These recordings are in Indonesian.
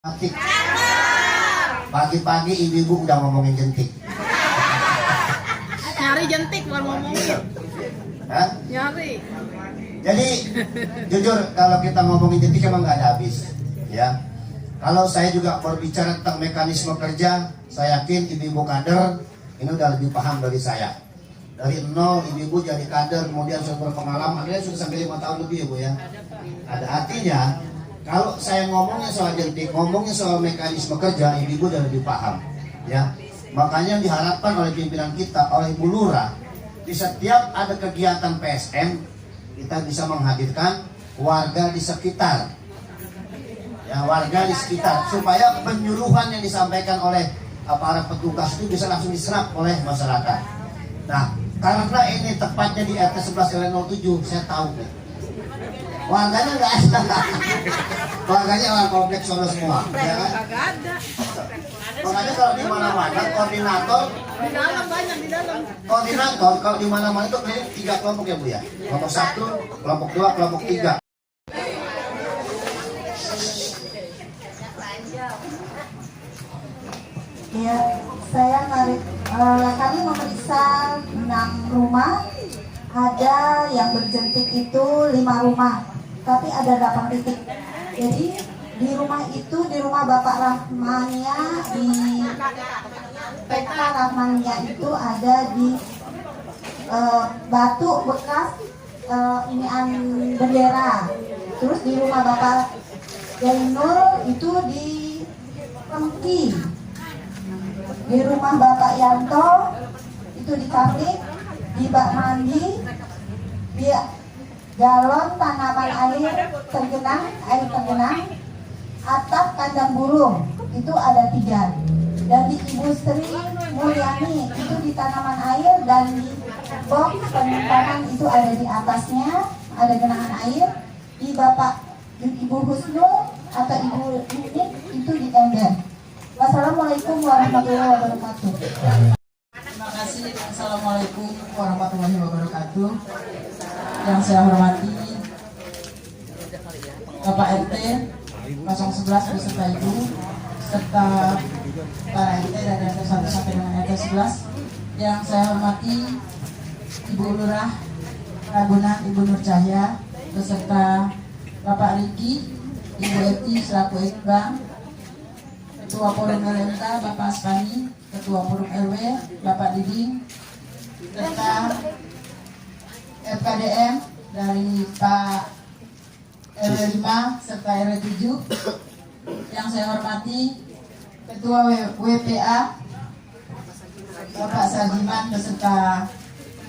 Jentik. Pagi-pagi ibu-ibu udah ngomongin jentik. Nyari jentik bukan ngomongin. Hah? Nyari. Jadi jujur kalau kita ngomongin jentik emang nggak ada habis, ya. Kalau saya juga berbicara tentang mekanisme kerja, saya yakin ibu-ibu kader ini udah lebih paham dari saya. Dari nol ibu-ibu jadi kader, kemudian sudah berpengalaman, akhirnya sudah sampai 5 tahun lebih ya Bu ya. Ada artinya kalau saya ngomongnya soal jentik, ngomongnya soal mekanisme kerja, ibu-ibu udah lebih paham, ya. Makanya diharapkan oleh pimpinan kita, oleh Bu Lurah, di setiap ada kegiatan PSM, kita bisa menghadirkan warga di sekitar, ya, warga di sekitar, supaya penyuluhan yang disampaikan oleh para petugas itu bisa langsung diserap oleh masyarakat. Nah, karena ini tepatnya di RT 11 RW 07, saya tahu nih. Warganya nggak ada, warganya orang kompleks Solo semua, ya kan? Kagak ada. Makanya kalau di mana-mana koordinator, Di dalam banyak di dalam. koordinator kalau di mana-mana itu keliling 3 kelompok ya Bu ya. Kelompok 1, kelompok 2, kelompok 3. Ya, saya kami memeriksa 6 rumah, ada yang berjentik itu 5 rumah, tapi ada 8 titik. Jadi di rumah itu, di rumah Bapak Rahmania, di PK Rahmania itu ada di batu bekas inian bendera. Terus di rumah Bapak Jainur itu di Pengki. Di rumah Bapak Yanto itu di Kaplik, di bak mandi, di galon tanaman air tergenang, atap kandang burung itu ada 3. Dan di Ibu Sri Mulyani itu di tanaman air, dan di box penyimpanan itu ada di atasnya, ada genangan air. Di Bapak Ibu Husnul atau Ibu Ninik itu di ember. Wassalamualaikum warahmatullahi wabarakatuh. Terima kasih. Assalamualaikum warahmatullahi wabarakatuh. Yang saya hormati Bapak RT 011 beserta Ibu, serta para RT dari RT 1 sampai dengan RT 11. Yang saya hormati Ibu Lurah Ragunan, Ibu Nur Cahya, beserta Bapak Riki, Ibu Eti selaku Ekbang, Ketua Forum LMK Bapak Aspani, Ketua Forum RW Bapak Diding, serta FKDM dari Pak RW 5 serta RW 7. Yang saya hormati Ketua WPA Bapak Sarjiman beserta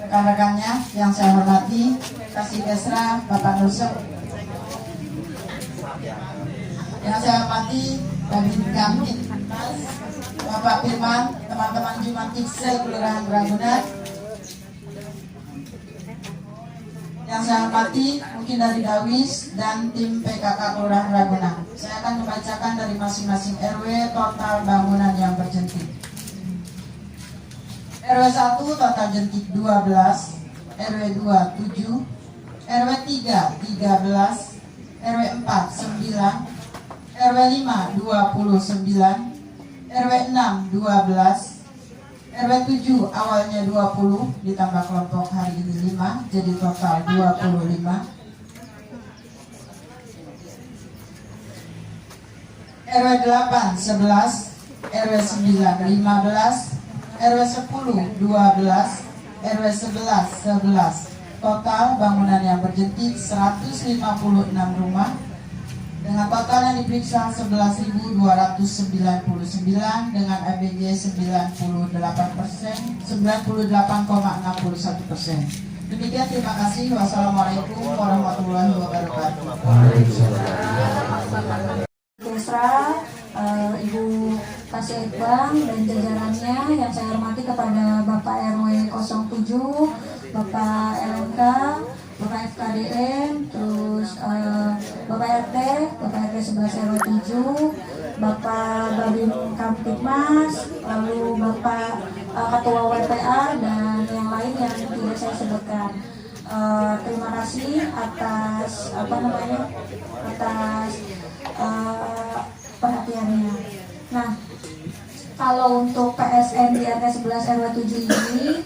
rekan-rekannya. Yang saya hormati Kasih Desra Bapak Nusuk. Yang saya hormati Kabin Kamtib Bapak Firman, teman-teman Jumat Iksel Kelurahan Ragunan. Yang saya hormati mungkin dari Dawis dan tim PKK Kelurahan Ragunan. Saya akan membacakan dari masing-masing RW total bangunan yang berjentik. RW 1 total jentik 12, RW 2 7, RW 3 13, RW 4 9, RW 5 29, RW 6 12, RW 7 awalnya 20 ditambah kelompok hari ini 5, jadi total 25. RW 8 11, RW 9 15, RW 10 12, RW 11 11. Total bangunan yang berjentik 156 rumah dengan total yang diperiksa 11.299 dengan ABG 98%, 98,61%. Demikian, terima kasih. Wassalamualaikum warahmatullahi wabarakatuh. Desra, Ibu Kasih Ekbang dan jajarannya, yang saya hormati kepada Bapak RW 07, Bapak LMK, Bapak FKDM, terus Bapak RT 11 RW 7, Bapak Babin Kamtibmas, lalu Bapak Ketua WPA dan yang lain yang tidak saya sebutkan. Terima kasih atas atas perhatian Kalau untuk PSN di RT 11 RW 7 ini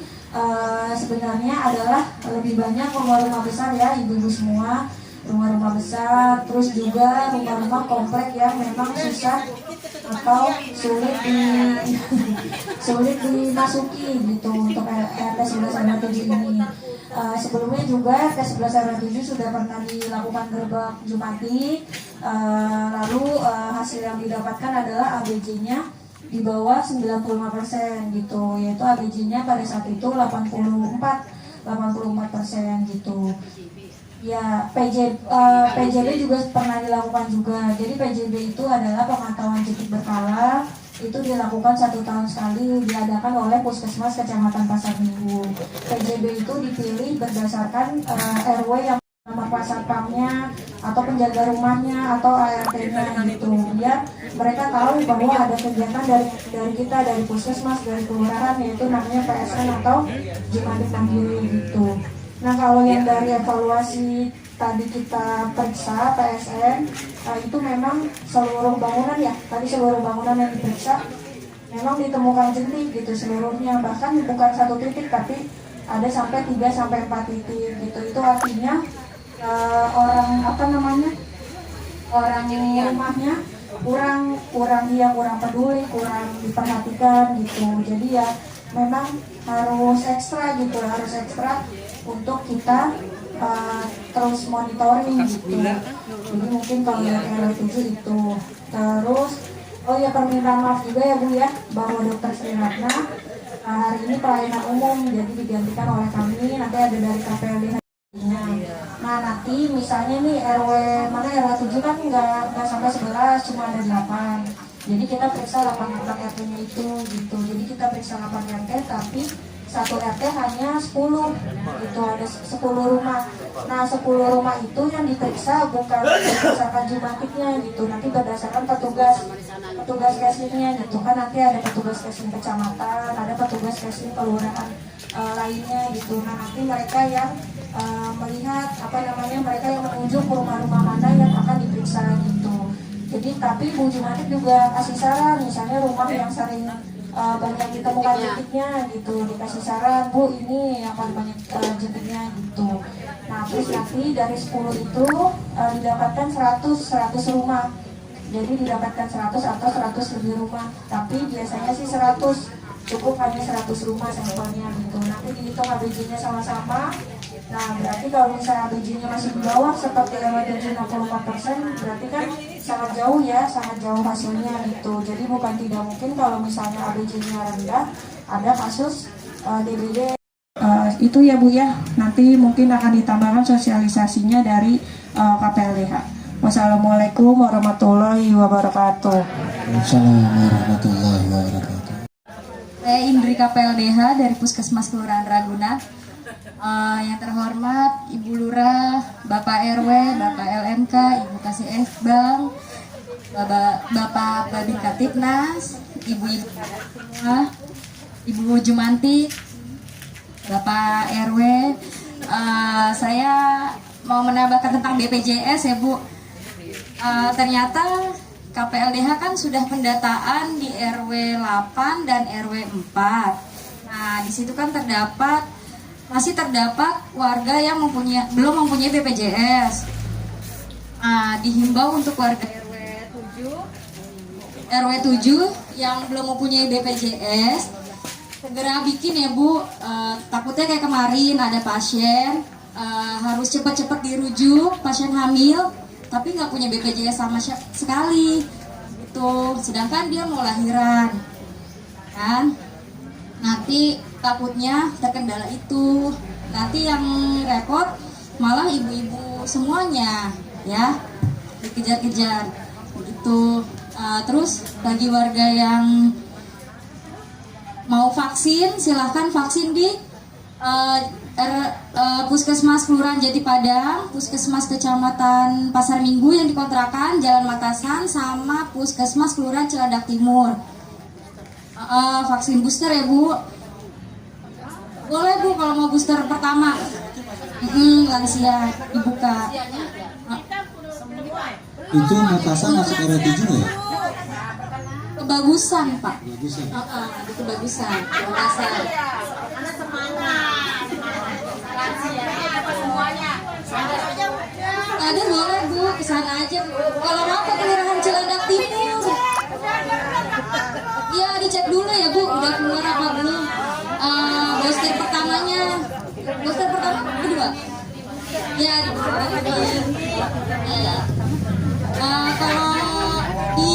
sebenarnya adalah lebih banyak rumah-rumah besar ya ibu-ibu semua, rumah-rumah besar, terus juga rumah-rumah komplek yang memang susah atau sulit dimasuki gitu untuk RT 11 RW 7 ini. Sebelumnya juga RT 11 RW 7 sudah pernah dilakukan gerbek Jumati, lalu hasil yang didapatkan adalah ABJ-nya di bawah 95% gitu, yaitu ABJ-nya pada saat itu 84% gitu. Ya, PJB juga pernah dilakukan juga. Jadi PJB itu adalah pemantauan titik berkala, itu dilakukan 1 tahun sekali, diadakan oleh Puskesmas Kecamatan Pasar Minggu. PJB itu dipilih berdasarkan RW yang nomor pasarpamnya atau penjaga rumahnya atau ART-nya gitu, biar mereka tahu bahwa ada kegiatan dari kita, dari puskesmas, dari kelurahan, yaitu namanya PSN atau Jumadi Mandiri gitu. Nah, kalau yang dari evaluasi tadi kita periksa PSN, itu memang seluruh bangunan ya, tadi seluruh bangunan yang diperiksa memang ditemukan jentik gitu seluruhnya, bahkan bukan 1 titik tapi ada sampai 3-4 titik gitu. Itu artinya orang rumahnya kurang peduli, kurang diperhatikan gitu. Jadi ya memang harus ekstra untuk kita terus monitoring gitu. Jadi mungkin kalau dari RW 7 itu. Terus oh ya, permintaan maaf juga ya Bu ya, bahwa Dr. Sri Ratna hari ini pelayanan umum jadi digantikan oleh kami, nanti ada dari KPLD. Nah, nanti misalnya nih RW 7 kan nggak sampai 11, cuma ada 8. Jadi kita periksa 8 RT-nya itu gitu. Jadi kita periksa 8 RT tapi 1 RT hanya 10 gitu, ada 10 rumah. Nah, 10 rumah itu yang diperiksa bukan berdasarkan jumatiknya gitu, nanti berdasarkan petugas casingnya gitu kan, nanti ada petugas casing kecamatan, ada petugas casing kelurahan lainnya gitu. Nah, nanti mereka yang melihat mereka yang menuju ke rumah-rumah mana yang akan diperiksa gitu. Jadi tapi Bu Jumatik juga kasih saran, misalnya rumah yang sering banyak ditemukan jentiknya gitu, dikasih saran, Bu ini yang paling banyak jentiknya gitu. Nah, terus nanti dari 10 itu didapatkan 100 rumah. Jadi didapatkan 100 atau 100 lebih rumah, tapi biasanya sih 100, cukup hanya 100 rumah sampelnya gitu. Nanti dihitung ABJ-nya sama-sama. Nah, berarti kalau misalnya ABJ-nya masih di bawah seperti RW 7 64%, berarti kan sangat jauh ya, sangat jauh hasilnya gitu. Jadi bukan tidak mungkin kalau misalnya ABJ-nya rendah, ada kasus DBD. Itu ya Bu ya, nanti mungkin akan ditambahkan sosialisasinya dari KPLDH. Wassalamualaikum warahmatullahi wabarakatuh. Waalaikumsalam warahmatullahi wabarakatuh. Saya Indri KPLDH dari Puskesmas Kelurahan Ragunan. Yang terhormat Ibu Lurah, Bapak RW, Bapak LMK, Ibu KCS Bang, Bapak Babin Katipnas, Ibu-ibu semua, Ibu Jumanti, Bapak RW. Saya mau menambahkan tentang BPJS ya Bu. Ternyata KPLDH kan sudah pendataan di RW 8 dan RW 4. Nah, di situ kan masih terdapat warga yang belum mempunyai BPJS. Dihimbau untuk warga RW 7 yang belum mempunyai BPJS segera bikin ya Bu. Takutnya kayak kemarin ada pasien harus cepat-cepat dirujuk, pasien hamil tapi nggak punya BPJS sama sekali gitu, sedangkan dia mau lahiran kan. Nanti takutnya terkendala itu, nanti yang repot malah ibu-ibu semuanya ya, dikejar-kejar begitu. Terus bagi warga yang mau vaksin, silahkan vaksin di Puskesmas Kelurahan Jati Padang, Puskesmas Kecamatan Pasar Minggu yang dikontrakan Jalan Matasan, sama Puskesmas Kelurahan Cilandak Timur. Vaksin booster ya Bu. Boleh Bu kalau mau booster pertama. Lansia dibuka. Itu Matasan masuk RW 7 ya? kebagusan Pak. Bagusan. Di kebagusan, Makassar. Ada boleh Bu, kesana aja. Kalau mau ke Kelurahan Cilandak Timur. Iya dicek dulu ya Bu, udah keluar apa belum? Booster pertamanya, booster pertama kedua. Ya, iya. Kalau di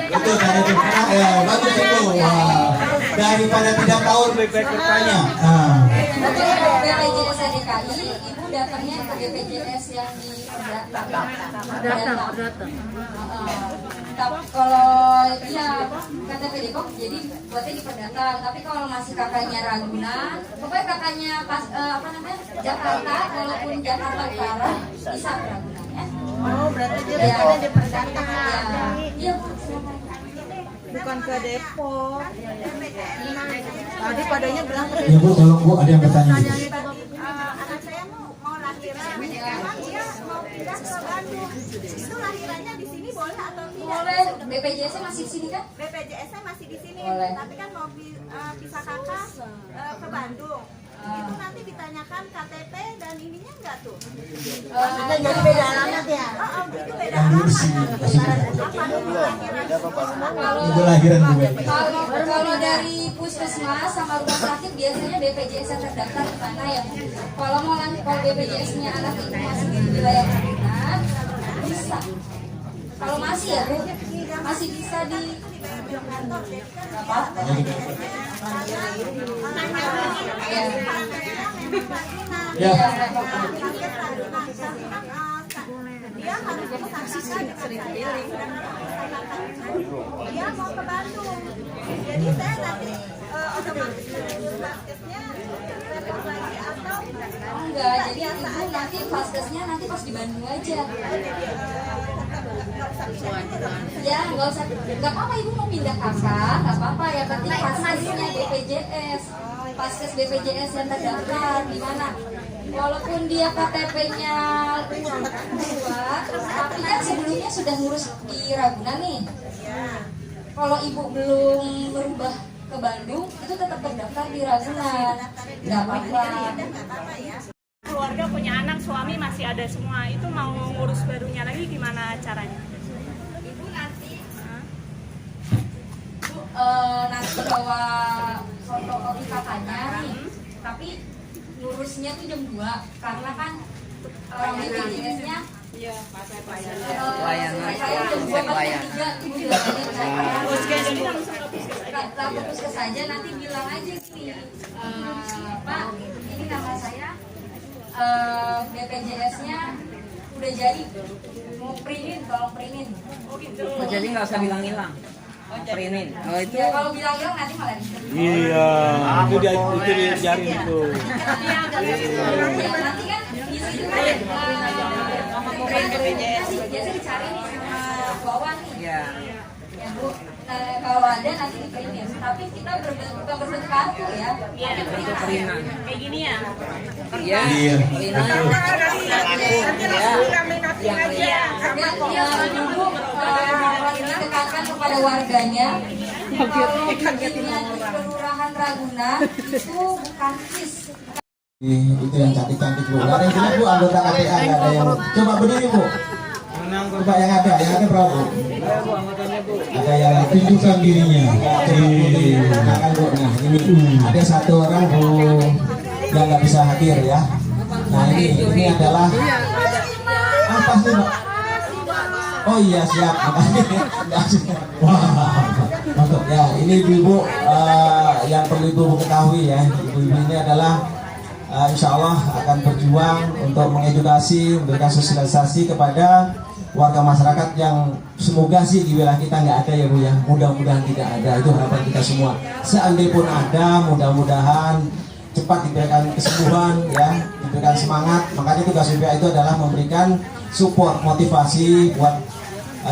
Itu dari bagus itu. Wah. Daripada tidak tahu lebih baik bertanya. BPJS DKI, Ibu datangnya ke BPJS yang di Perdata. Tapi kalau iya KTP Depok jadi buatnya di Perdata. Tapi kalau masih kakaknya Ragunan, pokoknya kakaknya pas Jakarta, walaupun Jakarta Utara bisa ke Ragunan ya. Oh, berarti dia bukannya di Perdata. Iya Bu, silakan. Bukan ke Depok. Tadi padanya bilang ke Ya Bu, tolong Bu, ada yang bertanya. Anak saya mau lahiran, emang dia mau pindah ke Bandung. Itu lahirannya di sini boleh atau tidak? Boleh, BPJS-nya masih di sini kan? BPJS-nya masih di sini, Boleh. tapi kan mau pisah kakak ke Bandung. Itu nanti ditanyakan KTP dan ininya enggak tuh? jadi beda alamat ya. Oh, itu beda Yang dulu alamat. sih. Apa dulu lahiran? Itu lahiran Bu. Kalau dari puskesmas sama rumah sakit biasanya BPJS yang terdaftar di mana ya Bu? Kalau kalau BPJS-nya anak itu masih di wilayah Ragunan, bisa. Kalau masih ya Bu, masih bisa di apa? Ya. Dia harus pisah kakak sering keliling. Dia mau ke Bandung. Jadi saya nanti otomatis vaskesnya repot lagi atau Enggak, jadi Ibu nanti vaskesnya nanti pas di Bandung aja. Ya, nggak usah, nggak apa-apa Ibu mau pindah kakak, nggak apa-apa. Yang penting vaskesnya BPJS, vaskes BPJS yang terdaftar di mana. Walaupun dia KTP-nya luar, tapi kan sebelumnya sudah ngurus di Ragunan nih. Kalau Ibu belum berubah ke Bandung, itu tetap terdaftar di Ragunan, nggak apa-apa. Keluarga punya anak, suami masih ada semua, itu mau ngurus barunya lagi gimana caranya? Ibu nanti nanti bawa fotokopi kakaknya nih, tapi ngurusnya tuh jam 2 karena kan BPJS-nya saya jam 2 kan jam 3 Ibu bilangnya lapor puskes saja, nanti bilang aja gini, Pak ini nama saya BPJS-nya udah jadi, mau printin, tolong printin. Oh, jadi nggak usah bilang hilang. Printin. Oh itu. Ya kalau bilang hilang nanti malah ribet. Iya, itu diajarin itu. Ya nanti kan di situ kan BPJS biasa dicari nih sama bawah nih. Iya. Ya Bu, kalau ada nanti di printin. Tapi kita bukan berbentuk kartu ya. Iya, Peringan. kayak gini ya. Iya. Iya. Dulu ditekankan kepada warganya kalau bikinnya di Kelurahan Ragunan itu bukan KIS. Itu yang cantik-cantik Bu. Gak ada yang jelek Bu, anggota KPA gak ada yang. Coba berdiri Bu. Coba yang ada berapa Bu? Ada yang tunjukkan dirinya. Nah kan Bu, nah ini ada satu orang Bu yang nggak bisa hadir ya. Nah ini adalah apa sih Pak? Oh iya siap. Wah, mantap ya. Ini ibu yang perlu ibu ketahui ya. Ibu-ibu ini adalah insya Allah akan berjuang untuk mengedukasi, memberikan sosialisasi kepada warga masyarakat yang semoga sih di wilayah kita nggak ada ya Bu ya. Mudah-mudahan tidak ada, itu harapan kita semua. Seandainya pun ada, mudah-mudahan cepat diberikan kesembuhan ya, diberikan semangat. Makanya tugas BPA itu adalah memberikan support, motivasi buat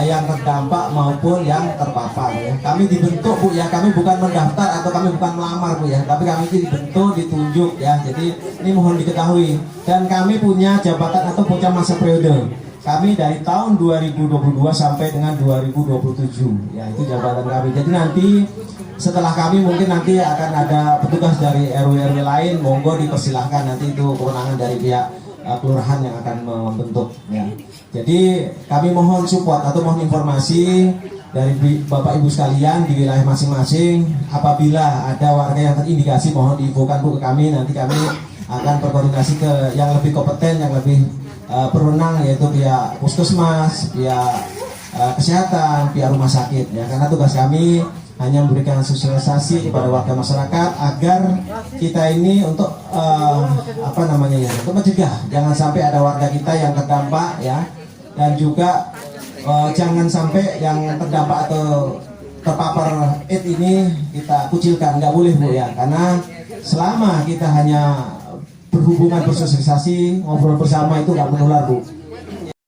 yang terdampak maupun yang terpapar ya. Kami dibentuk Bu ya, kami bukan mendaftar atau kami bukan melamar Bu ya, tapi kami dibentuk, ditunjuk ya. Jadi ini mohon diketahui, dan kami punya jabatan atau punya masa periode. Kami dari tahun 2022 sampai dengan 2027 ya, itu jabatan kami. Jadi nanti setelah kami mungkin nanti akan ada petugas dari RW-RW lain, monggo dipersilahkan, nanti itu kewenangan dari pihak kelurahan yang akan membentuk ya. Jadi kami mohon support atau mohon informasi dari Bapak Ibu sekalian di wilayah masing-masing. Apabila ada warga yang terindikasi, mohon diinfokan Bu ke kami. Nanti kami akan berkoordinasi ke yang lebih kompeten, yang lebih berwenang, yaitu pihak puskesmas, pihak kesehatan, pihak rumah sakit ya. Karena tugas kami hanya memberikan sosialisasi kepada warga masyarakat agar kita ini untuk untuk mencegah jangan sampai ada warga kita yang terdampak ya, dan juga jangan sampai yang terdampak atau terpapar AIDS ini kita kucilkan, nggak boleh Bu ya, karena selama kita hanya berhubungan bersosialisasi, ngobrol bersama, itu nggak menular Bu.